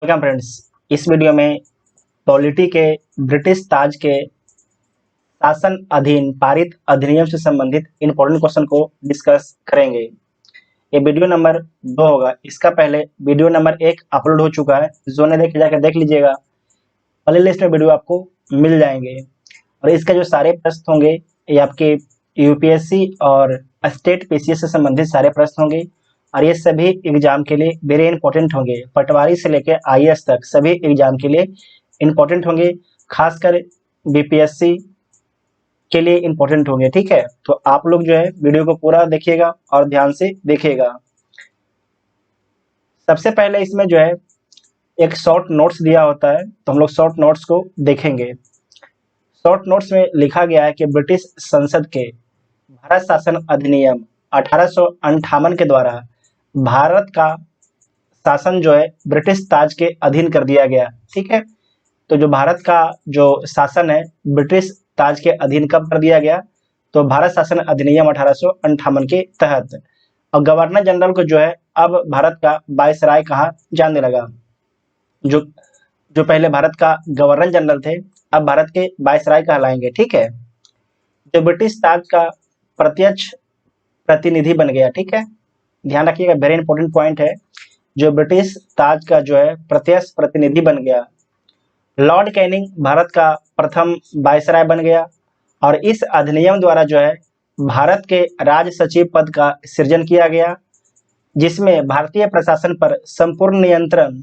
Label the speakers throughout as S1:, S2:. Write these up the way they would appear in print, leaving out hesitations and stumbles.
S1: Welcome friends. इस video में polity के ब्रिटिश ताज के शासन अधीन पारित अधिनियम से संबंधित इम्पोर्टेंट क्वेश्चन को डिस्कस करेंगे। ये वीडियो नंबर 2 होगा। इसका पहले वीडियो नंबर 1 अपलोड हो चुका है, जो नहीं देखे जाकर देख लीजिएगा। प्ले लिस्ट में वीडियो आपको मिल जाएंगे और इसका जो सारे प्रश्न होंगे ये आपके यूपीएससी और स्टेट पीसीएस से संबंधित सारे प्रश्न होंगे और ये सभी एग्जाम के लिए वेरी इंपॉर्टेंट होंगे। पटवारी से लेकर आईएएस तक सभी एग्जाम के लिए इंपॉर्टेंट होंगे, खासकर बीपीएससी के लिए इंपॉर्टेंट होंगे। ठीक है, तो आप लोग जो है वीडियो को पूरा देखिएगा और ध्यान से देखिएगा। सबसे पहले इसमें जो है एक शॉर्ट नोट्स दिया होता है, तो हम लोग शॉर्ट नोट्स को देखेंगे। शॉर्ट नोट्स में लिखा गया है कि ब्रिटिश संसद के भारत शासन अधिनियम 1858 के द्वारा भारत का शासन जो है ब्रिटिश ताज के अधीन कर दिया गया। ठीक है, तो जो भारत का जो शासन है ब्रिटिश ताज के अधीन कब कर दिया गया, तो भारत शासन अधिनियम 1858 के तहत। और गवर्नर जनरल को जो है अब भारत का वायसराय कहा जाने लगा। जो जो पहले भारत का गवर्नर जनरल थे अब भारत के वायसराय कहलाएंगे। ठीक है, जो ब्रिटिश ताज का प्रत्यक्ष प्रतिनिधि बन गया। ठीक है, ध्यान रखिएगा, वेरी इंपॉर्टेंट पॉइंट है। जो ब्रिटिश ताज का जो है प्रत्यक्ष प्रतिनिधि बन गया। लॉर्ड कैनिंग भारत का प्रथम वायसराय बन गया और इस अधिनियम द्वारा जो है भारत के राज सचिव पद का सृजन किया गया, जिसमें भारतीय प्रशासन पर संपूर्ण नियंत्रण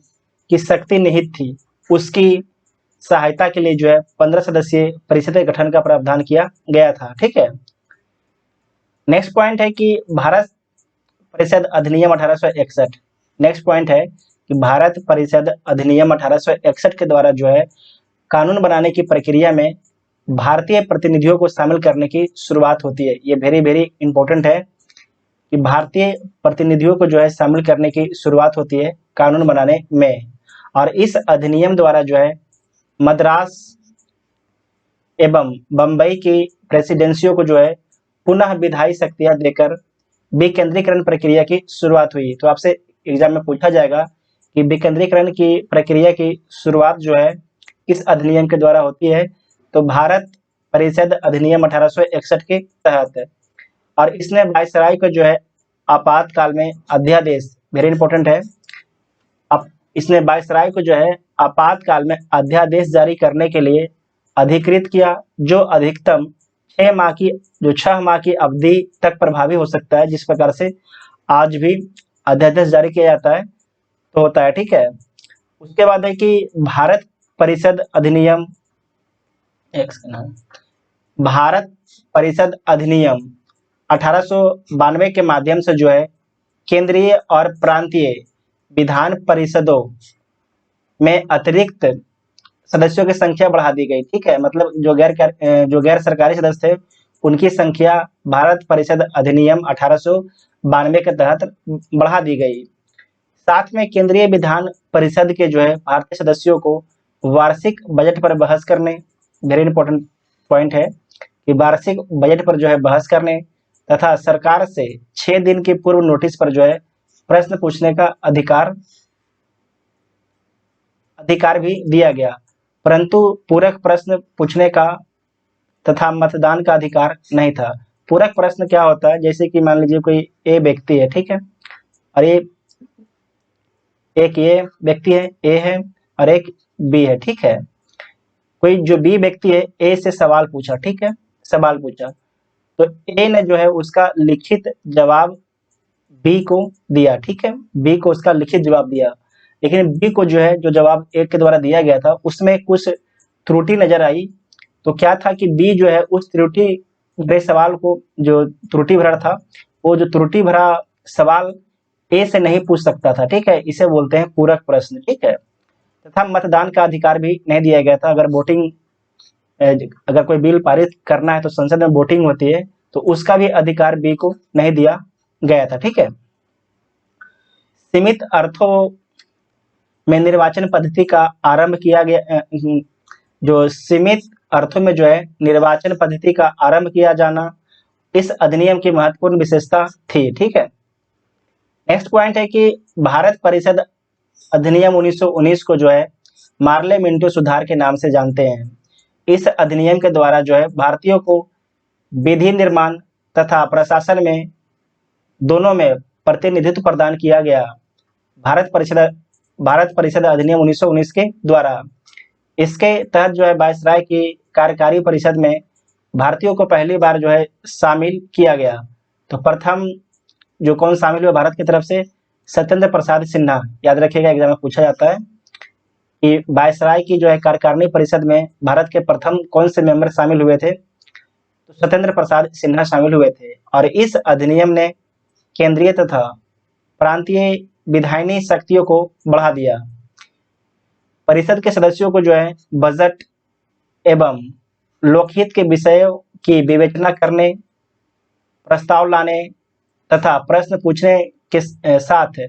S1: की शक्ति निहित थी। उसकी सहायता के लिए जो है 15 सदस्यीय परिषद के गठन का प्रावधान किया गया था। ठीक है, नेक्स्ट पॉइंट है कि भारत परिषद अधिनियम 1861। नेक्स्ट पॉइंट है कि भारत परिषद अधिनियम 1861 के द्वारा जो है कानून बनाने की प्रक्रिया में भारतीय प्रतिनिधियों को शामिल करने की शुरुआत होती है। ये वेरी वेरी इंपॉर्टेंट है कि भारतीय प्रतिनिधियों को जो है शामिल करने की शुरुआत होती है कानून बनाने में। और इस अधिनियम द्वारा जो है मद्रास एवं बम्बई की प्रेसिडेंसियों को जो है पुनः विधायी शक्तियां देकर विकेंद्रीकरण प्रक्रिया की शुरुआत हुई। तो आपसे एग्जाम में पूछा जाएगा कि विकेंद्रीकरण की प्रक्रिया की शुरुआत जो है किस अधिनियम के द्वारा होती है, तो भारत परिषद अधिनियम 1861 के तहत है। और इसने वायसराय को जो है आपातकाल में अध्यादेश, वेरी इंपॉर्टेंट है, अब इसने वायसराय को जो है आपातकाल में अध्यादेश जारी करने के लिए अधिकृत किया, जो अधिकतम 6 माह की अवधि तक प्रभावी हो सकता है। जिस प्रकार से आज भी अध्यादेश जारी किया जाता है तो होता है। ठीक है, उसके बाद है कि भारत परिषद अधिनियम भारत परिषद अधिनियम 1892 के माध्यम से जो है केंद्रीय और प्रांतीय विधान परिषदों में अतिरिक्त सदस्यों की संख्या बढ़ा दी गई। ठीक है, मतलब जो गैर सरकारी सदस्य थे उनकी संख्या भारत परिषद अधिनियम 1892 के तहत बढ़ा दी गई। साथ में केंद्रीय विधान परिषद के जो है भारतीय सदस्यों को वार्षिक बजट पर बहस करने, वेरी इंपॉर्टेंट पॉइंट है कि वार्षिक बजट पर जो है बहस करने तथा सरकार से 6 दिन की पूर्व नोटिस पर जो है प्रश्न पूछने का अधिकार भी दिया गया, परंतु पूरक प्रश्न पूछने का तथा मतदान का अधिकार नहीं था। पूरक प्रश्न क्या होता है, जैसे कि मान लीजिए कोई ए व्यक्ति है, ठीक है, और एक ये व्यक्ति है, ए है, और एक बी है। ठीक है, कोई जो बी व्यक्ति है ए से सवाल पूछा, ठीक है, सवाल पूछा, तो ए ने जो है उसका लिखित जवाब बी को दिया। ठीक है, बी को उसका लिखित जवाब दिया, लेकिन बी को जो है जो जवाब ए के द्वारा दिया गया था उसमें कुछ त्रुटि नजर आई। तो क्या था कि बी जो है उस त्रुटि भरे सवाल को, जो त्रुटि भरा था, वो जो त्रुटि भरा सवाल ए से नहीं पूछ सकता था। ठीक है, इसे बोलते हैं पूरक प्रश्न। ठीक है, तथा मतदान का अधिकार भी नहीं दिया गया था। अगर कोई बिल पारित करना है तो संसद में वोटिंग होती है, तो उसका भी अधिकार बी को नहीं दिया गया था। ठीक है, सीमित अर्थों में निर्वाचन पद्धति का आरंभ किया गया, जो सीमित अर्थों में जो है निर्वाचन पद्धति का आरंभ किया जाना इस अधिनियम की महत्वपूर्ण विशेषता थी। ठीक है, नेक्स्ट पॉइंट है कि भारत परिषद अधिनियम 1919 को जो है मार्ले मिंटो सुधार के नाम से जानते हैं। इस अधिनियम के द्वारा जो है भारतीयों को विधि निर्माण तथा प्रशासन में दोनों में प्रतिनिधित्व प्रदान किया गया। भारत परिषद अधिनियम 1919 के द्वारा इसके तहत जो है वायसराय की कार्यकारी परिषद में भारतीयों को पहली बार जो है शामिल किया गया। तो प्रथम जो कौन शामिल हुआ भारत की तरफ से? सत्येंद्र प्रसाद सिन्हा। याद रखिएगा, एग्जाम में पूछा जाता है कि वायसराय की जो है कार्यकारिणी परिषद में भारत के प्रथम कौन से मेंबर शामिल हुए थे? तो सत्येंद्र प्रसाद सिन्हा शामिल हुए थे। और इस अधिनियम ने केंद्रीय तथा प्रांतीय विधायनी शक्तियों को बढ़ा दिया। परिषद के सदस्यों को जो है बजट एवं लोकहित के विषयों की विवेचना करने, प्रस्ताव लाने तथा प्रश्न पूछने के साथ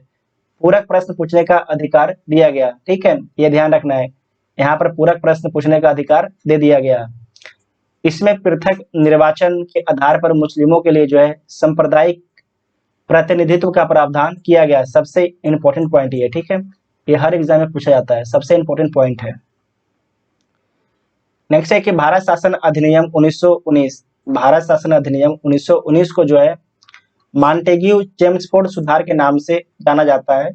S1: पूरक प्रश्न पूछने का अधिकार दिया गया। ठीक है, ये ध्यान रखना है, यहाँ पर पूरक प्रश्न पूछने का अधिकार दे दिया गया। इसमें पृथक निर्वाचन के आधार पर मुस्लिमों के लिए जो है सांप्रदायिक प्रतिनिधित्व का प्रावधान किया गया। सबसे इंपॉर्टेंट पॉइंट ये, ठीक है, ये हर एग्जाम में पूछा जाता है, सबसे इंपॉर्टेंट पॉइंट है। नेक्स्ट है कि भारत शासन अधिनियम 1919, भारत शासन अधिनियम 1919 को जो है मॉन्टेग्यू चेम्सफोर्ड सुधार के नाम से जाना जाता है।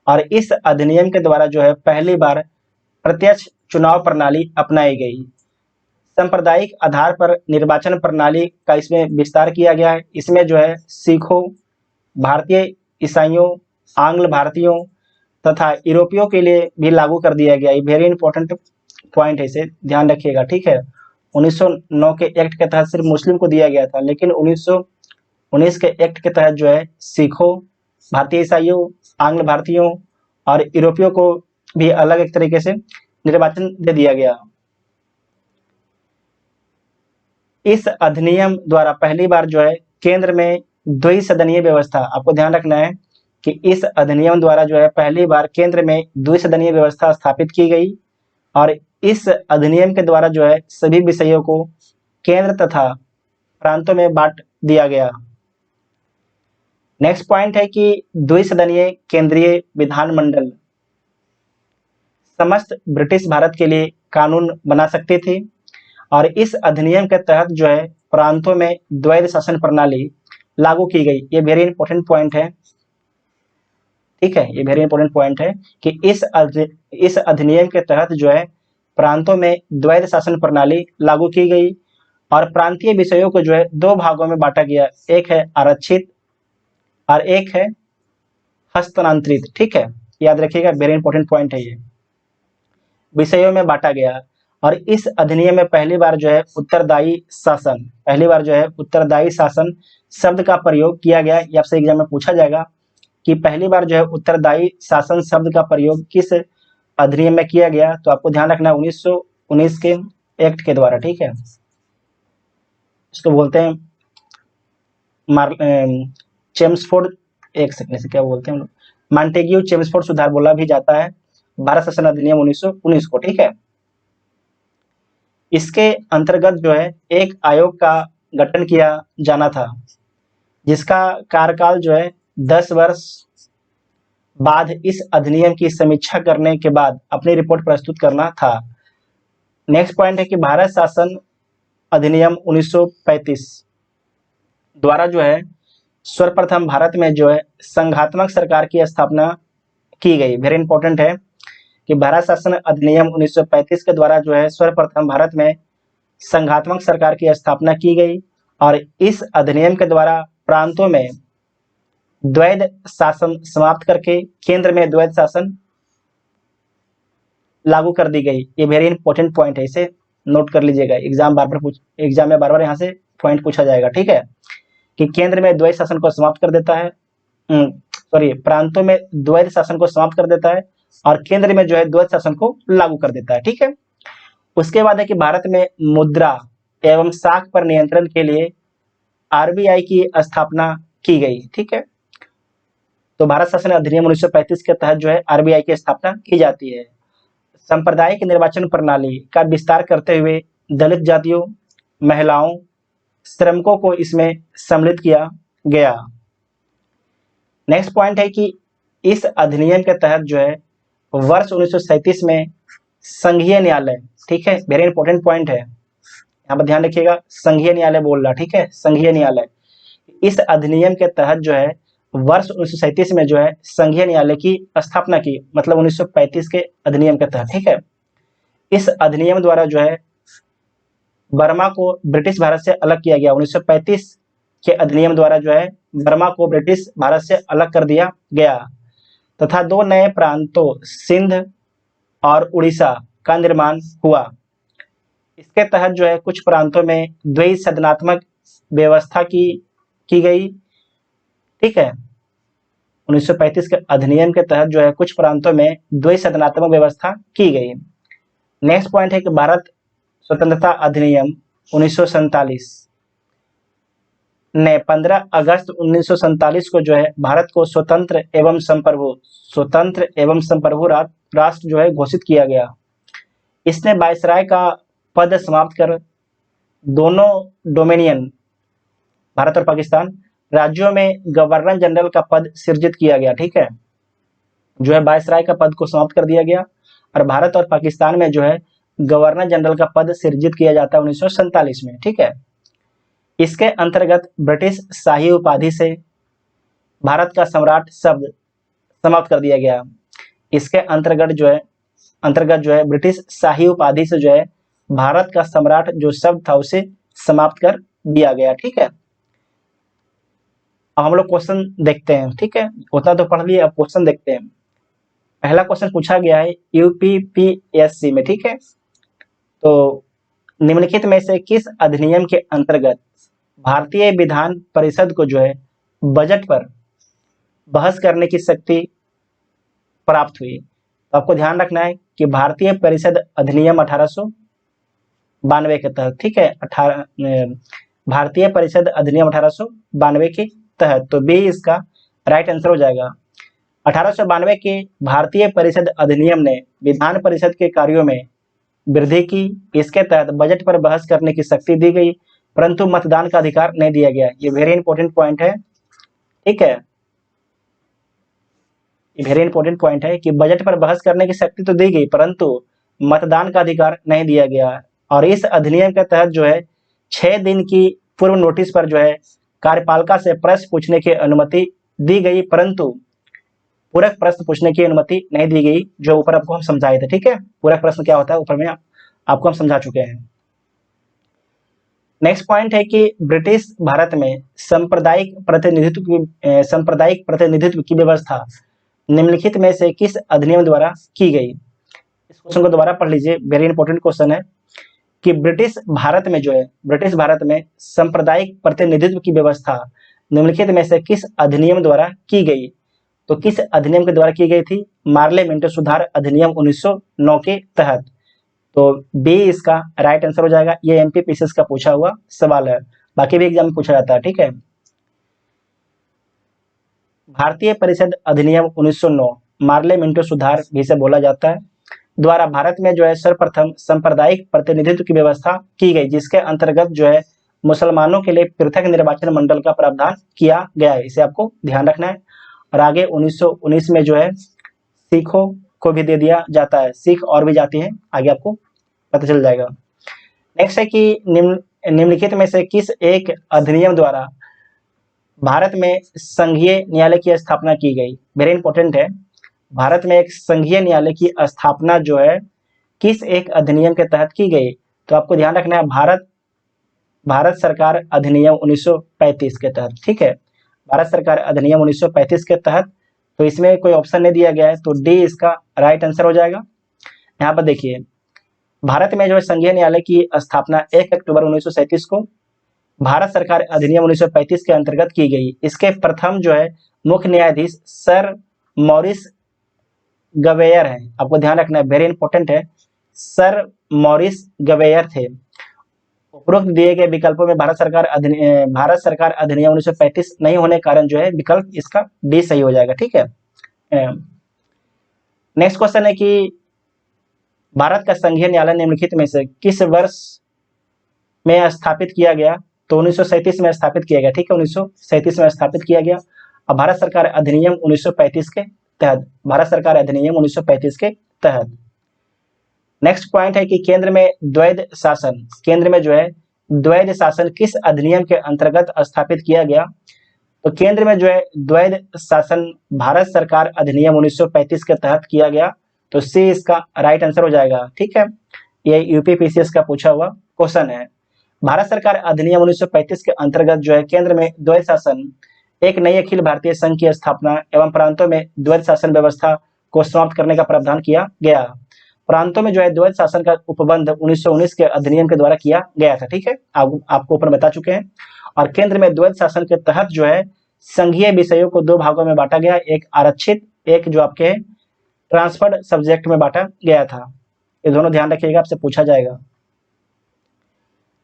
S1: और इस अधिनियम के द्वारा जो है पहली बार प्रत्यक्ष चुनाव प्रणाली अपनाई गई। सांप्रदायिक आधार पर निर्वाचन प्रणाली का इसमें विस्तार किया गया है। इसमें जो है सिखों, भारतीय ईसाइयों, आंग्ल भारतीयों तथा यूरोपियों के लिए भी लागू कर दिया गया। ये वेरी इंपॉर्टेंट पॉइंट है, इसे ध्यान रखिएगा। ठीक है, 1909 के एक्ट के तहत सिर्फ मुस्लिम को दिया गया था, लेकिन 1919 के एक्ट के तहत जो है सिखों, भारतीय ईसाइयों, आंग्ल भारतीयों और यूरोपियों को भी अलग एक तरीके से निर्वाचन दे दिया गया। इस अधिनियम द्वारा पहली बार जो है केंद्र में द्विसदनीय व्यवस्था, आपको ध्यान रखना है कि इस अधिनियम द्वारा जो है पहली बार केंद्र में द्विसदनीय व्यवस्था स्थापित की गई। और इस अधिनियम के द्वारा जो है सभी विषयों को केंद्र तथा प्रांतों में बांट दिया गया। नेक्स्ट पॉइंट है कि द्विसदनीय केंद्रीय विधानमंडल समस्त ब्रिटिश भारत के लिए कानून बना सकते थे। और इस अधिनियम के तहत जो है प्रांतों में द्वैध शासन प्रणाली लागू की गई। ये वेरी इंपॉर्टेंट पॉइंट है, ठीक है, ये वेरी इंपॉर्टेंट पॉइंट है कि इस अधिनियम के तहत जो है प्रांतों में द्वैध शासन प्रणाली लागू की गई। और प्रांतीय विषयों को जो है दो भागों में बांटा गया, एक है आरक्षित और एक है हस्तांतरित। ठीक है, याद रखिएगा, वेरी इंपॉर्टेंट पॉइंट है ये, विषयों में बांटा गया। और इस अधिनियम में पहली बार जो है उत्तरदायी शासन, पहली बार जो है उत्तरदायी शासन शब्द का प्रयोग किया गया। ये आपसे एग्जाम में पूछा जाएगा कि पहली बार जो है उत्तरदायी शासन शब्द का प्रयोग किस अधिनियम में किया गया। तो आपको ध्यान रखना है 1919 के एक्ट के द्वारा। ठीक है, इसको बोलते हैं चेम्सफोर्ड, एक सेकंड से क्या बोलते हैं हम लोग, मॉन्टेग्यू चेम्सफोर्ड सुधार बोला भी जाता है भारत शासन अधिनियम 1919 को। ठीक है, इसके अंतर्गत जो है एक आयोग का गठन किया जाना था, जिसका कार्यकाल जो है 10 वर्ष बाद इस अधिनियम की समीक्षा करने के बाद अपनी रिपोर्ट प्रस्तुत करना था। नेक्स्ट पॉइंट है कि भारत शासन अधिनियम 1935 द्वारा जो है सर्वप्रथम भारत में जो है संघात्मक सरकार की स्थापना की गई। वेरी इंपॉर्टेंट है कि भारत शासन अधिनियम 1935 के द्वारा जो है सर्वप्रथम भारत में संघात्मक सरकार की स्थापना की गई। और इस अधिनियम के द्वारा प्रांतों में द्वैध शासन समाप्त करके केंद्र में द्वैध शासन लागू कर दी गई। ये वेरी इंपॉर्टेंट पॉइंट है, इसे नोट कर लीजिएगा, एग्जाम में बार बार यहाँ से पॉइंट पूछा जाएगा। ठीक है, कि केंद्र में द्वैध शासन को समाप्त कर देता है, प्रांतों में द्वैध शासन को समाप्त कर देता है और केंद्र में जो है द्वैध शासन को लागू कर देता है। ठीक है, उसके बाद है कि भारत में मुद्रा एवं साख पर नियंत्रण के लिए आरबीआई की स्थापना की गई। ठीक है, तो भारत शासन अधिनियम 1935 के तहत जो है आरबीआई की स्थापना की जाती है। सांप्रदायिक निर्वाचन प्रणाली का विस्तार करते हुए दलित जातियों, महिलाओं, श्रमिकों को इसमें सम्मिलित किया गया। नेक्स्ट पॉइंट है कि इस अधिनियम के तहत जो है वर्ष 1937 में संघीय न्यायालय, ठीक है, वेरी इंपॉर्टेंट पॉइंट है, यहाँ पर ध्यान रखिएगा, संघीय न्यायालय बोल रहा, ठीक है, संघीय न्यायालय। इस अधिनियम के तहत जो है वर्ष 1937 में जो है संघीय न्यायालय की स्थापना की, मतलब 1935 के अधिनियम के तहत, ठीक है। इस अधिनियम द्वारा जो है बर्मा को ब्रिटिश भारत से अलग किया गया। 1935 के अधिनियम द्वारा जो है बर्मा को ब्रिटिश भारत से अलग कर दिया गया तथा दो नए प्रांतों सिंध और उड़ीसा का निर्माण हुआ। इसके तहत जो है कुछ प्रांतों में द्वैध सदनात्मक व्यवस्था की गई, ठीक है। 1935 के अधिनियम के तहत जो है कुछ प्रांतों में द्वैध सदनात्मक व्यवस्था की गई। नेक्स्ट पॉइंट है कि भारत स्वतंत्रता अधिनियम 1947 ने 15 अगस्त 1947 को जो है भारत को स्वतंत्र एवं संप्रभु राष्ट्र जो है घोषित किया गया। इसने वायसराय का पद समाप्त कर दोनों डोमिनियन भारत और पाकिस्तान राज्यों में गवर्नर जनरल का पद सृजित किया गया, ठीक है, जो है वायसराय का पद को समाप्त कर दिया गया और भारत और पाकिस्तान में जो है गवर्नर जनरल का पद सृजित किया जाता है 1947 में, ठीक है। इसके अंतर्गत ब्रिटिश शाही उपाधि से भारत का सम्राट शब्द समाप्त कर दिया गया। इसके अंतर्गत जो है ब्रिटिश शाही उपाधि से जो है भारत का सम्राट जो शब्द था उसे समाप्त कर दिया गया, ठीक है। अब हम लोग क्वेश्चन देखते हैं, ठीक है, उतना तो पढ़ लिए, अब क्वेश्चन देखते हैं। पहला क्वेश्चन पूछा गया है यूपीपीएससी में, ठीक है। तो निम्नलिखित में से किस अधिनियम के अंतर्गत भारतीय विधान परिषद को जो है बजट पर बहस करने की शक्ति प्राप्त हुई? तो आपको ध्यान रखना है कि भारतीय परिषद अधिनियम 1892 के तहत, ठीक है, भारतीय परिषद अधिनियम 1892 के तहत, तो बी इसका राइट आंसर हो जाएगा। 1892 के भारतीय परिषद अधिनियम ने विधान परिषद के कार्यों में वृद्धि की। इसके तहत बजट पर बहस करने की शक्ति दी गई, परंतु मतदान का अधिकार नहीं दिया गया। ये वेरी इंपॉर्टेंट पॉइंट है, ठीक है, ये वेरी इंपॉर्टेंट पॉइंट है कि बजट पर बहस करने की शक्ति तो दी गई, परंतु मतदान का अधिकार नहीं दिया गया। और इस अधिनियम के तहत जो है 6 दिन की पूर्व नोटिस पर जो है कार्यपालिका से प्रश्न पूछने की अनुमति दी गई, परंतु पूरक प्रश्न पूछने की अनुमति नहीं दी गई, जो ऊपर आपको हम समझाए थे, ठीक है। पूरक प्रश्न क्या होता है ऊपर में आपको हम समझा चुके हैं। नेक्स्ट पॉइंट है कि ब्रिटिश भारत में सांप्रदायिक प्रतिनिधित्व की व्यवस्था निम्नलिखित में से किस अधिनियम द्वारा की गई? इस क्वेश्चन को दोबारा पढ़ लीजिए, वेरी इंपॉर्टेंट क्वेश्चन है कि ब्रिटिश भारत में सांप्रदायिक प्रतिनिधित्व की व्यवस्था निम्नलिखित में से किस अधिनियम द्वारा की गई? तो किस अधिनियम के द्वारा की गई थी? मार्ले मिंटो सुधार अधिनियम 1909 के तहत। तो बी इसका राइट आंसर हो जाएगा। ये एमपीपीसीएस का पूछा हुआ सवाल है, बाकी भी एग्जाम में पूछा जाता है, ठीक है। भारतीय परिषद अधिनियम 1909 मार्ले मिंटो सुधार भी से बोला जाता है द्वारा भारत में जो है सर्वप्रथम सांप्रदायिक प्रतिनिधित्व की व्यवस्था की गई, जिसके अंतर्गत जो है मुसलमानों के लिए पृथक निर्वाचन मंडल का प्रावधान किया गया है। इसे आपको ध्यान रखना है। और आगे 1919 में जो है सिखों को भी दे दिया जाता है, सिख और भी जाति हैं, आगे आपको पता चल जाएगा। नेक्स्ट है कि निम्नलिखित में से किस एक अधिनियम द्वारा भारत में संघीय न्यायालय की स्थापना की गई? वेरी इंपॉर्टेंट है, भारत में एक संघीय न्यायालय की स्थापना जो है किस एक अधिनियम के तहत की गई? तो आपको ध्यान रखना है भारत सरकार अधिनियम 1935 के तहत, ठीक है, भारत सरकार अधिनियम 1935 के तहत। तो इसमें कोई ऑप्शन नहीं दिया गया है, तो डी इसका राइट आंसर हो जाएगा। यहाँ पर देखिए, भारत में जो है संघीय न्यायालय की स्थापना 1 अक्टूबर 1937 को भारत सरकार अधिनियम 1935 के अंतर्गत की गई। इसके प्रथम जो है मुख्य न्यायाधीश सर मॉरिस गवेयर हैं। आपको ध्यान रखना है, वेरी इंपॉर्टेंट है, सर मॉरिस गवेयर थे। उपरोक्त दिए गए विकल्पों में भारत सरकार अधिनियम 1935 नहीं होने के कारण जो है विकल्प इसका डी सही हो जाएगा, ठीक है। नेक्स्ट क्वेश्चन है कि भारत का संघीय न्यायालय निम्नलिखित में से किस वर्ष में स्थापित किया गया? तो 1937 में स्थापित किया गया, ठीक है, 1937 में स्थापित किया गया। अब भारत सरकार अधिनियम 1935 के तहत, भारत सरकार अधिनियम 1935 के तहत। नेक्स्ट पॉइंट है कि केंद्र में द्वैध शासन, केंद्र में जो है द्वैध शासन किस अधिनियम के अंतर्गत स्थापित किया गया? तो केंद्र में जो है द्वैध शासन भारत सरकार अधिनियम 1935 के तहत किया गया, तो सी इसका राइट आंसर हो जाएगा। ठीक है, ये यूपीपीसीएस का पूछा हुआ क्वेश्चन है। भारत सरकार अधिनियम 1935 के अंतर्गत जो है केंद्र में द्वैध शासन, एक नई अखिल भारतीय संघ की स्थापना एवं प्रांतों में द्वैध शासन व्यवस्था को समाप्त करने का प्रावधान किया गया। प्रांतों में जो है द्वैध शासन का उपबंध 1919 के अधिनियम के द्वारा किया गया था। ठीक है, आपको ऊपर बता चुके हैं। और केंद्र में द्वैध शासन के तहत जो है संघीय विषयों को दो भागों में बांटा गया, एक आरक्षित, एक जो आपके ट्रांसफर्ड सब्जेक्ट में बांटा गया था। ये दोनों ध्यान रखिएगा, आपसे पूछा जाएगा।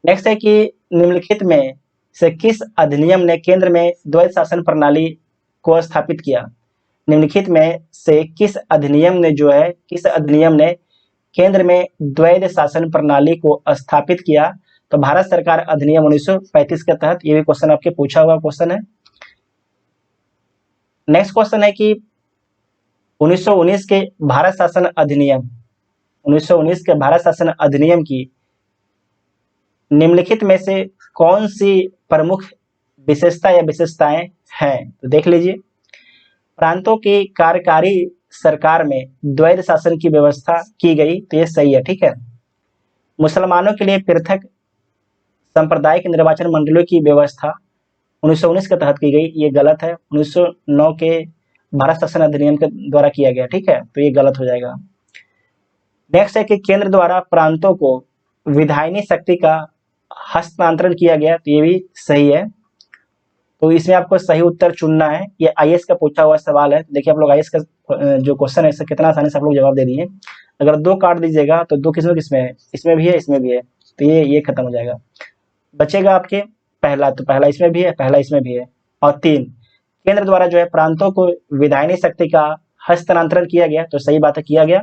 S1: नेक्स्ट है कि निम्नलिखित में से किस अधिनियम ने केंद्र में द्वैध शासन प्रणाली को स्थापित किया? निम्नलिखित में से किस अधिनियम ने जो है किस अधिनियम ने केंद्र में द्वैध शासन प्रणाली को स्थापित किया? तो भारत सरकार अधिनियम 1935 के तहत। ये भी क्वेश्चन आपके पूछा हुआ क्वेश्चन है। नेक्स्ट क्वेश्चन है कि 1919 के भारत शासन अधिनियम 1919 के भारत शासन अधिनियम की निम्नलिखित में से कौन सी प्रमुख विशेषता या विशेषताएं हैं? तो देख लीजिए, प्रांतों की कार्यकारी सरकार में द्वैध शासन की व्यवस्था की गई, तो ये सही है। ठीक है, मुसलमानों के लिए पृथक सांप्रदायिक निर्वाचन मंडलियों की व्यवस्था 1919 के तहत की गई, ये गलत है। 1909 के भारत शासन अधिनियम के द्वारा किया गया। ठीक है, तो ये गलत हो जाएगा। नेक्स्ट है कि केंद्र द्वारा प्रांतों को विधायनी शक्ति का हस्तांतरण किया गया, तो ये भी सही है। तो इसमें आपको सही उत्तर चुनना है। ये आईएएस का पूछा हुआ सवाल है। देखिए आप लोग आईएएस का जो क्वेश्चन है इससे कितना आसानी से आप लोग जवाब दे दिए। अगर दो काट दीजिएगा तो दो किसमें किसमें है, इसमें भी है, इसमें भी है, तो ये खत्म हो जाएगा। बचेगा आपके पहला, तो पहला इसमें भी है, पहला इसमें भी है। और 3, केंद्र द्वारा जो है प्रांतों को विधायनी शक्ति का हस्तांतरण किया गया, तो सही बात है, किया गया।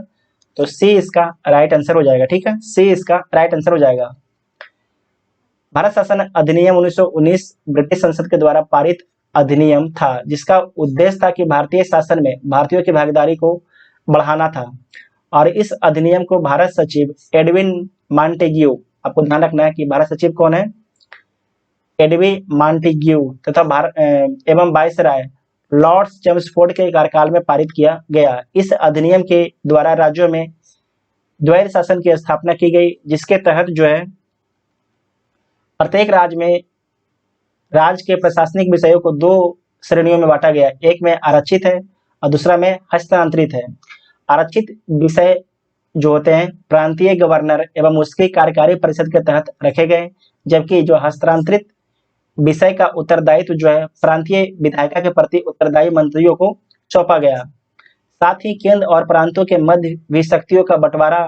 S1: तो सी इसका राइट आंसर हो जाएगा। ठीक है, सी इसका राइट आंसर हो जाएगा। भारत शासन अधिनियम 1919 ब्रिटिश संसद के द्वारा पारित अधिनियम था, जिसका उद्देश्य था कि भारतीय शासन में भारतीयों की भागीदारी को बढ़ाना था। और इस अधिनियम को भारत सचिव एडविन मॉन्टेग्यू, आपको ध्यान रखना है कि भारत सचिव कौन है, एडविन मॉन्टेग्यू, तथा एवं वायसराय लॉर्ड चेम्सफोर्ड के कार्यकाल में पारित किया गया। इस अधिनियम के द्वारा राज्यों में द्वैध शासन की स्थापना की गई, जिसके तहत जो है प्रत्येक राज्य के प्रशासनिक विषयों को दो श्रेणियों में बांटा गया, एक में आरक्षित है और दूसरा में हस्तांतरित है। आरक्षित विषय जो होते हैं प्रांतीय गवर्नर एवं उसकी कार्यकारी परिषद के तहत रखे गए, जबकि जो हस्तांतरित विषय का उत्तरदायित्व जो है प्रांतीय विधायिका के प्रति उत्तरदायी मंत्रियों को सौंपा गया। साथ ही केंद्र और प्रांतों के मध्य भी शक्तियों का बंटवारा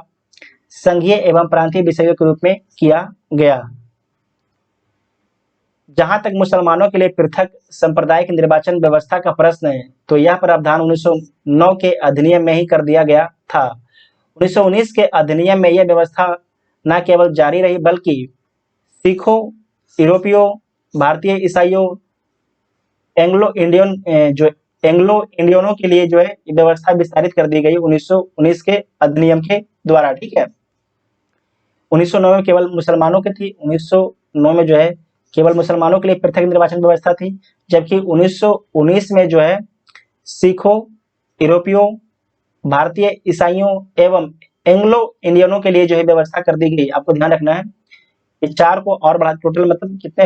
S1: संघीय एवं प्रांतीय विषयों के रूप में किया गया। जहां तक मुसलमानों के लिए पृथक सांप्रदायिक निर्वाचन व्यवस्था का प्रश्न है, तो यह प्रावधान 1909 के अधिनियम में ही कर दिया गया था। 1919 के अधिनियम में यह व्यवस्था न केवल जारी रही, बल्कि सिखों, यूरोपियों, भारतीय ईसाइयों, एंग्लो इंडियनों के लिए जो है व्यवस्था विस्तारित कर दी गई 1919 के अधिनियम के द्वारा। ठीक है, 1909 में केवल मुसलमानों की थी, 1909 में जो है केवल मुसलमानों के लिए पृथक निर्वाचन व्यवस्था थी, जबकि 1919 में जो है सिखों, यूरोपियों, भारतीय ईसाइयों एवं एंग्लो इंडियनों के लिए जो है व्यवस्था कर दी गई। आपको ध्यान रखना है, इस 4 को और बढ़ा, टोटल मतलब कितने,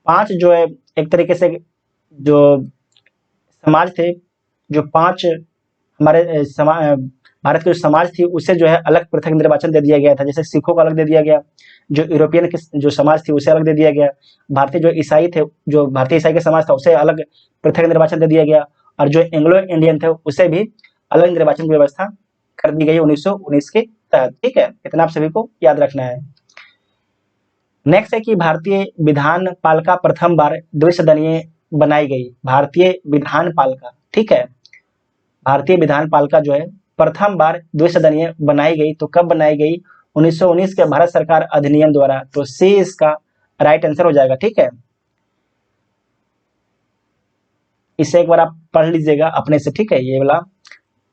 S1: 5 जो है एक तरीके से जो समाज थे, जो 5 हमारे भारत के जो समाज थी उसे जो है अलग पृथक निर्वाचन दे दिया गया था। जैसे सिखों को अलग दे दिया गया, जो यूरोपियन के जो समाज थी उसे अलग दे दिया गया, भारतीय जो ईसाई थे, जो भारतीय ईसाई का समाज था उसे अलग पृथक निर्वाचन दे दिया गया, और जो एंग्लो इंडियन थे उसे भी अलग निर्वाचन की व्यवस्था कर दी गई 1919 के तहत। ठीक है, इतना आप सभी को याद रखना है। नेक्स्ट है कि भारतीय विधान पालिका प्रथम बार द्विसदनीय बनाई गई। भारतीय विधान पालिका, ठीक है, भारतीय विधान पालिका जो है प्रथम बार द्विसदनीय बनाई गई, तो कब बनाई गई, 1919 के भारत सरकार अधिनियम द्वारा। तो सी इसका राइट आंसर हो जाएगा। ठीक है, इसे एक बार आप पढ़ लीजिएगा अपने से, ठीक है। ये वाला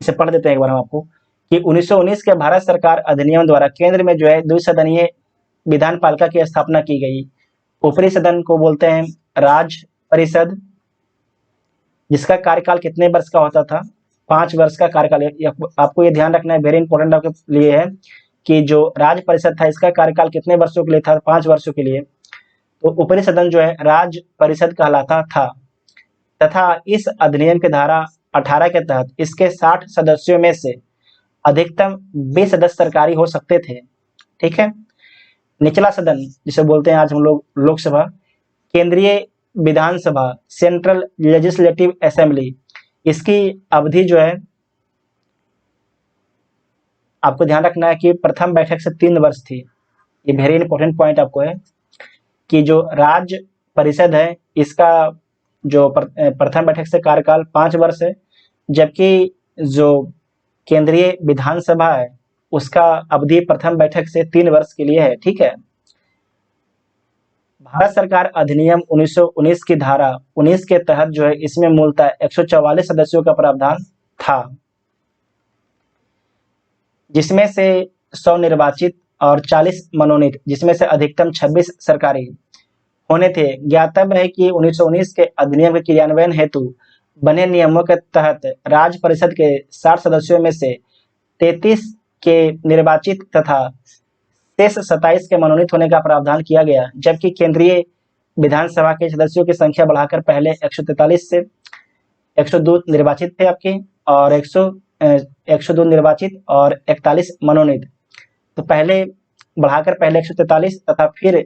S1: इसे पढ़ देते हैं एक बार हम आपको कि 1919 के भारत सरकार अधिनियम द्वारा केंद्र में जो है द्विसदनीय विधान पालिका की स्थापना की गई। ऊपरी सदन को बोलते हैं राज्य परिषद, जिसका कार्यकाल कितने वर्ष का होता था? 5 वर्ष का कार्यकाल। आपको ये ध्यान रखना है, वेरी इंपॉर्टेंट आपके लिए है कि जो राज्य परिषद था इसका कार्यकाल कितने वर्षों के लिए था? 5 वर्षों के लिए। तो ऊपरी सदन जो है राज्य परिषद कहलाता था तथा इस अधिनियम के धारा 18 के तहत इसके 60 सदस्यों में से अधिकतम 20 सदस्य सरकारी हो सकते थे, ठीक है। निचला सदन जिसे बोलते हैं आज हम लोग लोकसभा, केंद्रीय विधानसभा, सेंट्रल लेजिस्लेटिव असेंबली, इसकी अवधि जो है आपको ध्यान रखना है कि प्रथम बैठक से 3 वर्ष थी। ये वेरी इंपॉर्टेंट पॉइंट आपको है कि जो राज्य परिषद है इसका जो प्रथम बैठक से कार्यकाल 5 वर्ष है, जबकि जो केंद्रीय विधानसभा है उसका अवधि प्रथम बैठक से 3 वर्ष के लिए है, ठीक है। भारत सरकार अधिनियम 1919 की धारा 19 के तहत जो है इसमें मूलतः 144 सदस्यों का प्रावधान था, जिसमें से 100 निर्वाचित और 40 मनोनीत, जिसमें से अधिकतम 26 सरकारी होने थे। ज्ञातव्य है कि 1919 के अधिनियम के क्रियान्वयन हेतु बने नियमों के तहत राज्य परिषद के 60 सदस्यों में से 33 के निर्वाचित तथा शेष 27 के मनोनीत होने का प्रावधान किया गया, जबकि केंद्रीय विधानसभा के सदस्यों की संख्या बढ़ाकर पहले 143 से 102 निर्वाचित थे आपके, और 102 निर्वाचित और 41 मनोनीत। तो पहले बढ़ाकर पहले 143 तथा फिर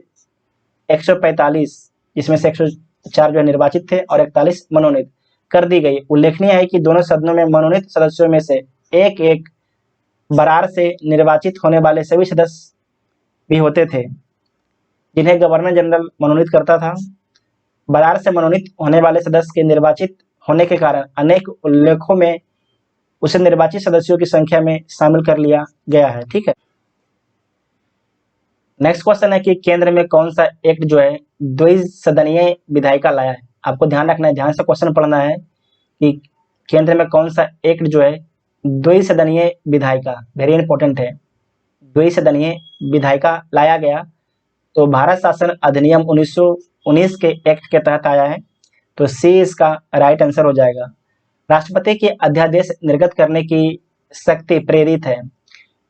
S1: 145, जिसमें से 104 जो निर्वाचित थे और 41 मनोनीत कर दी गई। उल्लेखनीय है कि दोनों सदनों में मनोनीत सदस्यों में से एक एक बरार से निर्वाचित होने वाले सभी सदस्य भी होते थे, जिन्हें गवर्नर जनरल मनोनीत करता था। बरार से मनोनीत होने वाले सदस्य के निर्वाचित होने के कारण अनेक उल्लेखों में उसे निर्वाचित सदस्यों की संख्या में शामिल कर लिया गया है, ठीक है। नेक्स्ट क्वेश्चन है कि केंद्र में कौन सा एक्ट जो है द्विसदनीय विधायिका लाया है? आपको ध्यान रखना है, ध्यान से क्वेश्चन पढ़ना है कि केंद्र में कौन सा एक्ट जो है द्विसदनीय विधायिका, वेरी इंपॉर्टेंट है, द्विसदनीय विधायिका लाया गया। तो भारत शासन अधिनियम 1919 के एक्ट के तहत आया है, तो सी इसका राइट आंसर हो जाएगा। राष्ट्रपति के अध्यादेश निर्गत करने की शक्ति प्रेरित है,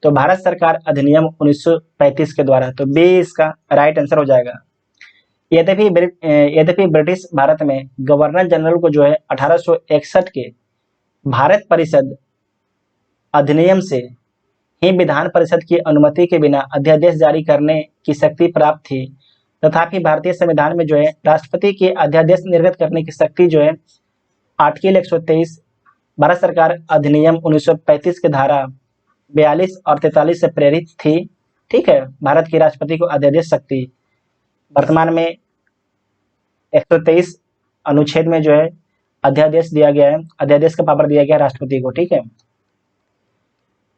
S1: तो भारत सरकार अधिनियम 1935 के द्वारा, तो बी इसका राइट आंसर हो जाएगा। यद्यपि ब्रिटिश भारत में गवर्नर जनरल को जो है 1861 के भारत परिषद अधिनियम से ही विधान परिषद की अनुमति के बिना अध्यादेश जारी करने की शक्ति प्राप्त थी, तथापि भारतीय संविधान में जो है राष्ट्रपति के अध्यादेश निर्गत करने की शक्ति जो है आर्टिकल 123 भारत सरकार अधिनियम 1935 के धारा 42 और 43 से प्रेरित थी, ठीक है। भारत की राष्ट्रपति को अध्यादेश शक्ति वर्तमान में 123 अनुच्छेद में जो है अध्यादेश दिया गया है, अध्यादेश का पावर दिया गया राष्ट्रपति को, ठीक है।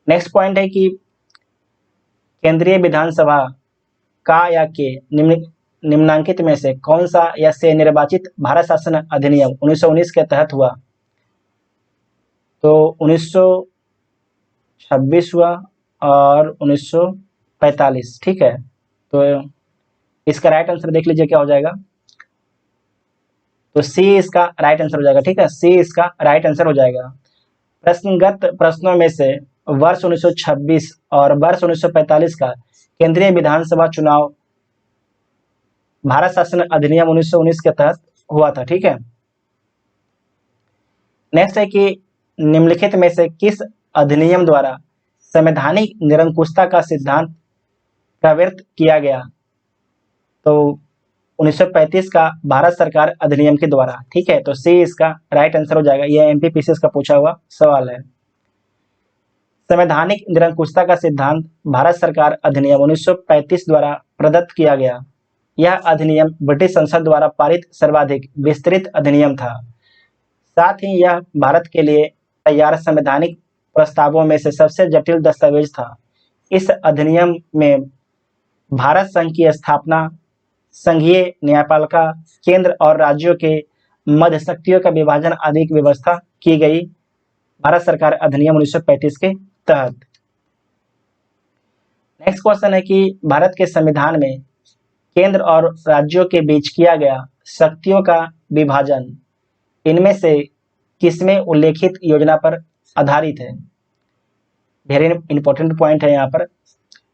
S1: नेक्स्ट पॉइंट है कि केंद्रीय विधानसभा का या के निम्नांकित में से कौन सा या से निर्वाचित भारत शासन अधिनियम 1919 के तहत हुआ? तो 1926 हुआ और 1945, ठीक है। तो इसका राइट आंसर देख लीजिए क्या हो जाएगा, तो सी इसका राइट आंसर हो जाएगा, ठीक है, सी इसका राइट आंसर हो जाएगा। प्रश्नगत प्रश्नों में से वर्ष 1926 और वर्ष 1945 का केंद्रीय विधानसभा चुनाव भारत शासन अधिनियम 1919 के तहत हुआ था, ठीक है। नेक्स्ट है कि निम्नलिखित में से किस अधिनियम द्वारा संवैधानिक निरंकुशता का सिद्धांत प्रवृत्त किया गया? तो 1935 का भारत सरकार अधिनियम के द्वारा, ठीक है, तो सी इसका राइट आंसर हो जाएगा। यह एमपीपीसीएस का पूछा हुआ सवाल है। संवैधानिक निरंकुशता का सिद्धांत भारत सरकार अधिनियम 1935 द्वारा प्रदत्त किया गया। यह अधिनियम ब्रिटिश संसद द्वारा पारित सर्वाधिक विस्तृत अधिनियम था। साथ ही यह भारत के लिए तैयार संवैधानिक प्रस्तावों में से सबसे जटिल दस्तावेज था। इस अधिनियम में भारत संघ की स्थापना, संघीय न्यायपालिका, केंद्र और राज्यों के मध्य शक्तियों का विभाजन आदि की व्यवस्था की गई भारत सरकार अधिनियम 1935 के तहत। नेक्स्ट क्वेश्चन है कि भारत के संविधान में केंद्र और राज्यों के बीच किया गया शक्तियों का विभाजन इनमें से किसमें उल्लेखित योजना पर आधारित है? वेरी इंपॉर्टेंट पॉइंट है यहाँ पर।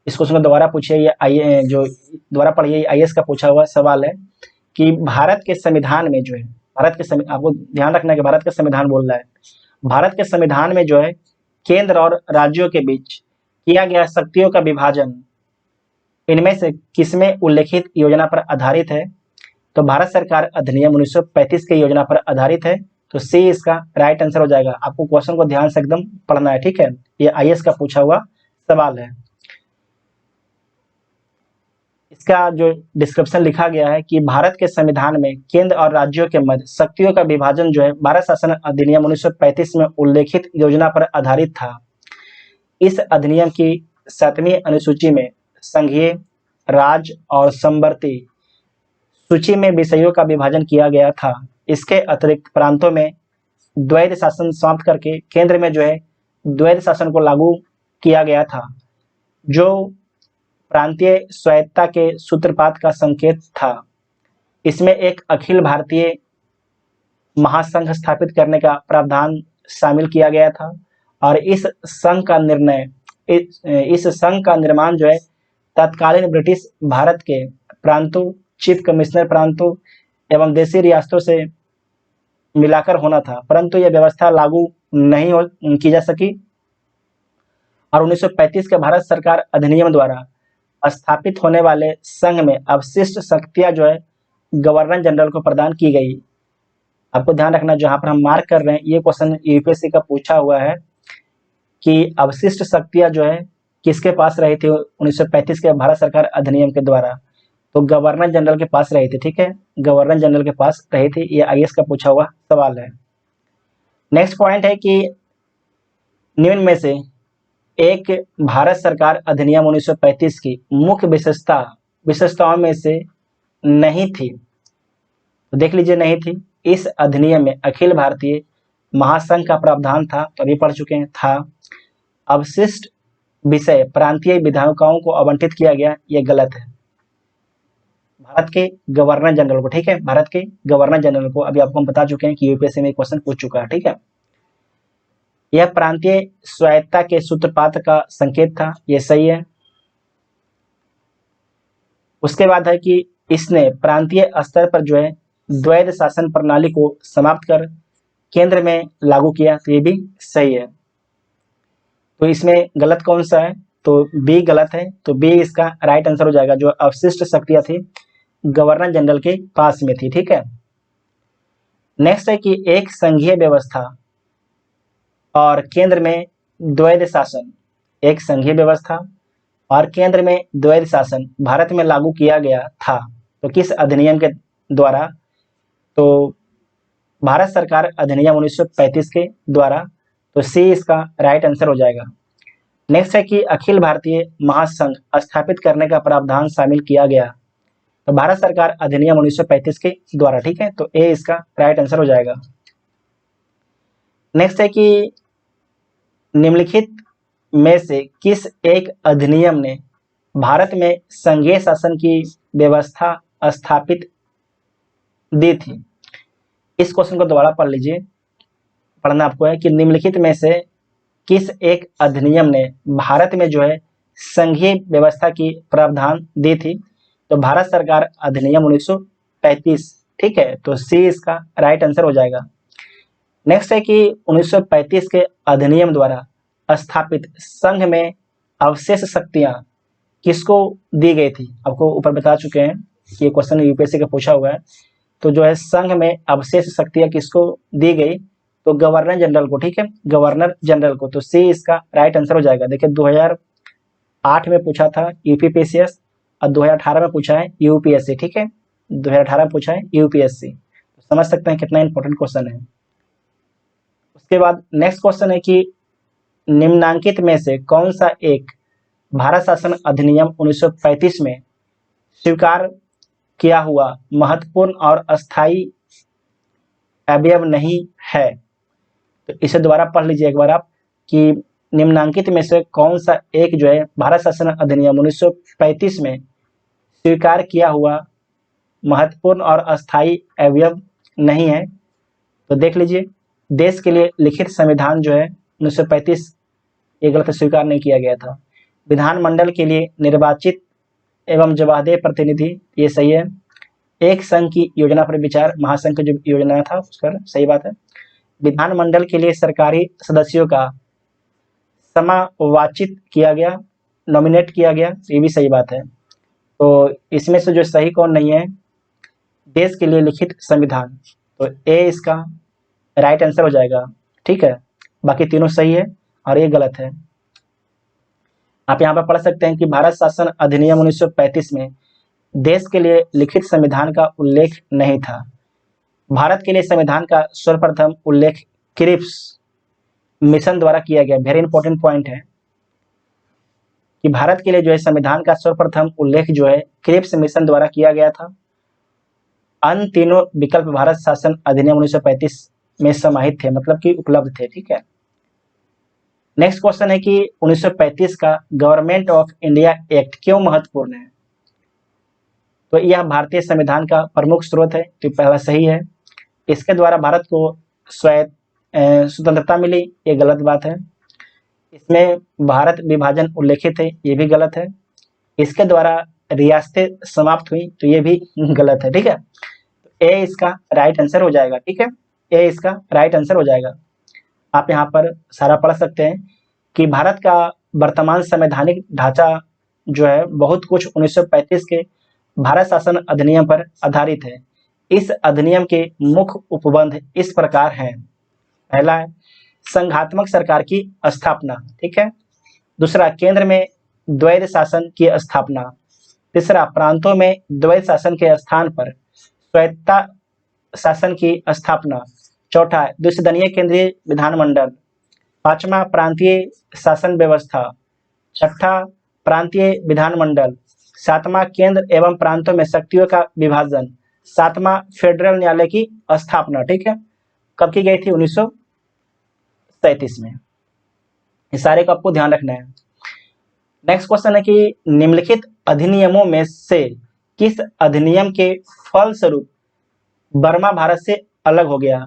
S1: इस क्वेश्चन को दोबारा पूछिए, ये जो दोबारा पढ़िए, आईएएस का पूछा हुआ सवाल है कि भारत के संविधान में जो है, आपको ध्यान रखना है कि भारत का संविधान बोल रहा है, भारत के संविधान में जो है केंद्र और राज्यों के बीच किया गया शक्तियों का विभाजन इनमें से किसमें उल्लेखित योजना पर आधारित है? तो भारत सरकार अधिनियम 1935 की योजना पर आधारित है। तो सी इसका राइट आंसर हो जाएगा। आपको क्वेश्चन को ध्यान से एकदम पढ़ना है, ठीक है। ये आईएएस का पूछा हुआ सवाल है। इसका जो डिस्क्रिप्शन लिखा गया है कि भारत के संविधान में केंद्र और राज्यों के मध्य शक्तियों का विभाजन जो है भारत शासन अधिनियम 1935 में उल्लेखित योजना पर आधारित था। इस अधिनियम की 7वीं अनुसूची में संघीय, राज्य और समवर्ती सूची में विषयों का विभाजन किया गया था। इसके अतिरिक्त प्रांतों में द्वैध शासन समाप्त करके केंद्र में जो है द्वैध शासन को लागू किया गया था, जो प्रांतीय स्वायत्तता के सूत्रपात का संकेत था। इसमें एक अखिल भारतीय महासंघ स्थापित करने का प्रावधान शामिल किया गया था और इस संघ का निर्माण जो है तत्कालीन ब्रिटिश भारत के प्रांतों, चीफ कमिश्नर प्रांतों एवं देशी रियासतों से मिलाकर होना था, परंतु यह व्यवस्था लागू नहीं की जा सकी और 1935 के भारत सरकार अधिनियम द्वारा स्थापित होने वाले संघ में अवशिष्ट शक्तियां जो है गवर्नर जनरल को प्रदान की गई। आपको ध्यान रखना, जहां पर हम मार्क कर रहे हैं ये क्वेश्चन यूपीएससी का पूछा हुआ है कि अवशिष्ट शक्तियां जो है किसके पास रही थी 1935 के भारत सरकार अधिनियम के द्वारा? तो गवर्नर जनरल के पास रही थी, ठीक है, गवर्नर जनरल के पास रही थी। ये आईएएस का पूछा हुआ सवाल है। नेक्स्ट पॉइंट है कि निम्न में से एक भारत सरकार अधिनियम 1935 की मुख्य विशेषताओं में से नहीं थी। तो देख लीजिए, नहीं थी। इस अधिनियम में अखिल भारतीय महासंघ का प्रावधान था, तो अभी पढ़ चुके हैं, था। अवशिष्ट विषय प्रांतीय विधायकों को आवंटित किया गया, ये गलत है। भारत के गवर्नर जनरल को, ठीक है, भारत के गवर्नर जनरल को, अभी आपको हम बता चुके हैं कि यूपीएससी में क्वेश्चन पूछ चुका है, ठीक है। यह प्रांतीय स्वायत्तता के सूत्रपात का संकेत था, यह सही है। उसके बाद है कि इसने प्रांतीय स्तर पर जो है द्वैध शासन प्रणाली को समाप्त कर केंद्र में लागू किया, तो ये भी सही है। तो इसमें गलत कौन सा है? तो बी गलत है। तो बी इसका राइट आंसर हो जाएगा। जो अवशिष्ट शक्तियां थी गवर्नर जनरल के पास में थी, ठीक है। नेक्स्ट है कि एक संघीय व्यवस्था और केंद्र में द्वैध शासन, एक संघीय व्यवस्था और केंद्र में द्वैध शासन भारत में लागू किया गया था, तो किस अधिनियम के द्वारा? तो भारत सरकार अधिनियम 1935 के द्वारा। तो सी इसका राइट आंसर हो जाएगा। नेक्स्ट है कि अखिल भारतीय महासंघ स्थापित करने का प्रावधान शामिल किया गया, तो भारत सरकार अधिनियम 1935 के द्वारा, ठीक है। तो ए इसका राइट आंसर हो जाएगा। नेक्स्ट है कि निम्नलिखित में से किस एक अधिनियम ने भारत में संघीय शासन की व्यवस्था स्थापित दी थी? इस क्वेश्चन को दोबारा पढ़ लीजिए। पढ़ना आपको है कि निम्नलिखित में से किस एक अधिनियम ने भारत में जो है संघीय व्यवस्था की प्रावधान दी थी? तो भारत सरकार अधिनियम 1935, ठीक है। तो सी इसका राइट आंसर हो जाएगा। नेक्स्ट है कि 1935 के अधिनियम द्वारा स्थापित संघ में अवशेष शक्तियां किसको दी गई थी? आपको ऊपर बता चुके हैं कि ये क्वेश्चन यूपीएससी का पूछा हुआ है। तो जो है संघ में अवशेष शक्तियां किसको दी गई? तो गवर्नर जनरल को, ठीक है, गवर्नर जनरल को। तो सी इसका राइट आंसर हो जाएगा। देखिए 2008 में पूछा था यूपीपीसीएस और 2018 में पूछा है यूपीएससी, ठीक है, 2018 में पूछा है यूपीएससी। तो समझ सकते हैं कितना इंपॉर्टेंट क्वेश्चन है। उसके बाद नेक्स्ट क्वेश्चन है कि निम्नांकित में से कौन सा एक भारत शासन अधिनियम 1935 में स्वीकार किया हुआ महत्वपूर्ण और अस्थायी अवयव नहीं है। तो इसे दोबारा पढ़ लीजिए एक बार आप कि निम्नांकित में से कौन सा एक जो है भारत शासन अधिनियम 1935 में स्वीकार किया हुआ महत्वपूर्ण और अस्थायी अवयव नहीं है। तो देख लीजिए, देश के लिए लिखित संविधान जो है 1935 ये गलत स्वीकार नहीं किया गया था। विधानमंडल के लिए निर्वाचित एवं जवाबदेह प्रतिनिधि ये सही है। एक संघ की योजना पर विचार, महासंघ का जो योजना था उस पर सही बात है। विधानमंडल के लिए सरकारी सदस्यों का समावाचित किया गया, नॉमिनेट किया गया, ये भी सही बात है। तो इसमें से जो सही कौन नहीं है, देश के लिए लिखित संविधान, तो ए इसका राइट आंसर हो जाएगा। ठीक है, बाकी तीनों सही है और ये गलत है। आप यहाँ पर पढ़ सकते हैं कि भारत शासन अधिनियम 1935 में देश के लिए लिखित संविधान का उल्लेख नहीं था। भारत के लिए संविधान का सर्वप्रथम उल्लेख क्रिप्स मिशन द्वारा किया गया। वेरी इंपॉर्टेंट पॉइंट है कि भारत के लिए जो है संविधान का सर्वप्रथम उल्लेख जो है क्रिप्स मिशन द्वारा किया गया था। अन्य तीनों विकल्प भारत शासन अधिनियम 1935 में समाहित थे, मतलब कि उपलब्ध थे। ठीक है, नेक्स्ट क्वेश्चन है कि 1935 का गवर्नमेंट ऑफ इंडिया एक्ट क्यों महत्वपूर्ण है। तो यह भारतीय संविधान का प्रमुख स्रोत है, तो पहला सही है। इसके द्वारा भारत को स्वतंत्रता मिली, ये गलत बात है। इसमें भारत विभाजन उल्लेखित है, ये भी गलत है। इसके द्वारा रियासतें समाप्त हुई, तो ये भी गलत है। ठीक है, ए इसका राइट आंसर हो जाएगा। ठीक है, ए इसका राइट आंसर हो जाएगा। आप यहाँ पर सारा पढ़ सकते हैं कि भारत का वर्तमान संवैधानिक ढांचा जो है बहुत कुछ 1935 के भारत शासन अधिनियम पर आधारित है। इस अधिनियम के मुख्य उपबंध इस प्रकार हैं। पहला है संघात्मक सरकार की स्थापना। ठीक है, दूसरा केंद्र में द्वैध शासन की स्थापना। तीसरा प्रांतों में द्वैध शासन के स्थान पर स्वायत्ता शासन की स्थापना। चौथा द्विसदनीय केंद्रीय विधानमंडल। पांचवा प्रांतीय शासन व्यवस्था। छठा प्रांतीय विधानमंडल। सातवां केंद्र एवं प्रांतों में शक्तियों का विभाजन। सातवां फेडरल न्यायालय की स्थापना। ठीक है, कब की गई थी, 1937 में। इस सारे को आपको ध्यान रखना है। नेक्स्ट क्वेश्चन है कि निम्नलिखित अधिनियमों में से किस अधिनियम के फलस्वरूप बर्मा भारत से अलग हो गया।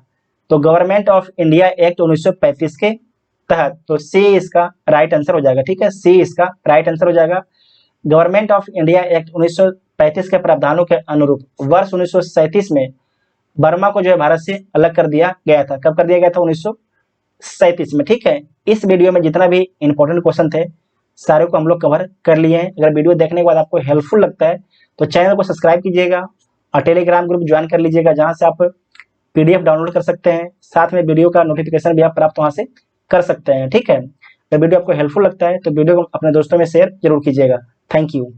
S1: तो गवर्नमेंट ऑफ इंडिया एक्ट 1935 के तहत, तो सी इसका राइट आंसर हो जाएगा। ठीक है, सी इसका राइट आंसर हो जाएगा। गवर्नमेंट ऑफ इंडिया एक्ट 1935 के प्रावधानों के अनुरूप वर्ष 1937 में बर्मा को जो है भारत से अलग कर दिया गया था। कब कर दिया गया था, 1937 में। ठीक है, इस वीडियो में जितना भी इंपॉर्टेंट क्वेश्चन थे सारे को हम लोग कवर कर लिए हैं। अगर वीडियो देखने के बाद आपको हेल्पफुल लगता है तो चैनल को सब्सक्राइब कीजिएगा और टेलीग्राम ग्रुप ज्वाइन कर लीजिएगा, जहां से आप PDF डाउनलोड कर सकते हैं। साथ में वीडियो का नोटिफिकेशन भी आप प्राप्त वहां से कर सकते हैं। ठीक है, अगर वीडियो आपको हेल्पफुल लगता है तो वीडियो को अपने दोस्तों में शेयर जरूर कीजिएगा। Thank you.